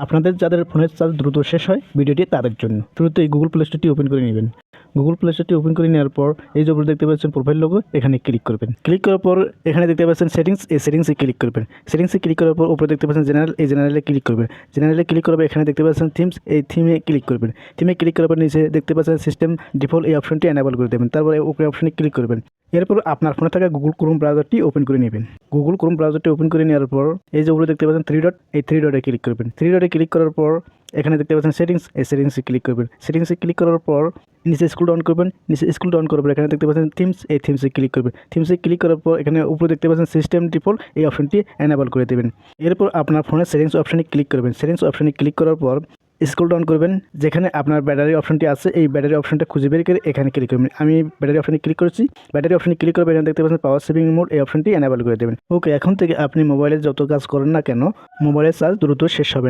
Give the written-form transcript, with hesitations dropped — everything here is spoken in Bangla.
আপনাদের যাদের ফোনের চার্জ দ্রুত শেষ হয় ভিডিওটি তাদের জন্য। শুরুতেই গুগল প্লে স্টোরটি ওপেন করে নেবেন। গুগল প্লে স্টোরটি ওপেন করে নেওয়ার পর এই যে উপরে দেখতে পাচ্ছেন প্রোফাইল লোগো, এখানে ক্লিক করবেন। ক্লিক করার পর এখানে দেখতে পাচ্ছেন সেটিংস, এই সেটিংসে ক্লিক করবেন। সেটিংসে ক্লিক করার পর উপরে দেখতে পাচ্ছেন জেনারেল, এই জেনারেলে ক্লিক করবেন। জেনারেলে ক্লিক করার পর এখানে দেখতে পাচ্ছেন থিমস, এই থিমে ক্লিক করবেন। থিমে ক্লিক করার পর নিচে দেখতে পাচ্ছেন সিস্টেম ডিফল্ট, এই অপশনটি এনেবল করে দেবেন। তারপরে ওকে অপশনে ক্লিক করবেন। এরপর আপনার ফোনে থাকা গুগল ক্রোম ব্রাউজারটি ওপেন করে নেবেন। গুগল ক্রোম ব্রাউজারটি ওপেন করে নেওয়ার পর এই যে উপরে দেখতে পাচ্ছেন থ্রি ডট, এই থ্রি ডটে ক্লিক করবেন। থ্রি ডটে ক্লিক করার পর এখানে দেখতে পাচ্ছেন সেটিংস, এই সেটিংসে ক্লিক করবেন। সেটিংসে ক্লিক করার পর নিচে স্ক্রল ডাউন করবেন। নিচে স্ক্রল ডাউন করার পর এখানে দেখতে পাচ্ছেন থিমস, এই থিমসে ক্লিক করবেন। থিমসে ক্লিক করার পর এখানে উপরে দেখতে পাচ্ছেন সিস্টেম ডিফল্ট, এই অপশনটি এনেবল করে দেবেন। এরপর আপনার ফোনের সেটিংস অপশনে ক্লিক করবেন। সেটিংস অপশনে ক্লিক করার পর স্ক্রল ডাউন করবেন, যেখানে আপনার ব্যাটারি অপশনটি আছে এই ব্যাটারি অপশনটা খুঁজে বের করে এখানে ক্লিক করবেন। আমি ব্যাটারি অপশনে ক্লিক করেছি। ব্যাটারি অপশনে ক্লিক করবেন, এখানে দেখতে পাচ্ছেন পাওয়ার সেভিং মোড, এই অপশনটি এনেবল করে দেবেন। ওকে, এখন থেকে আপনি মোবাইলে যত কাজ করেন না কেন মোবাইলের চার্জ দ্রুত শেষ হবে।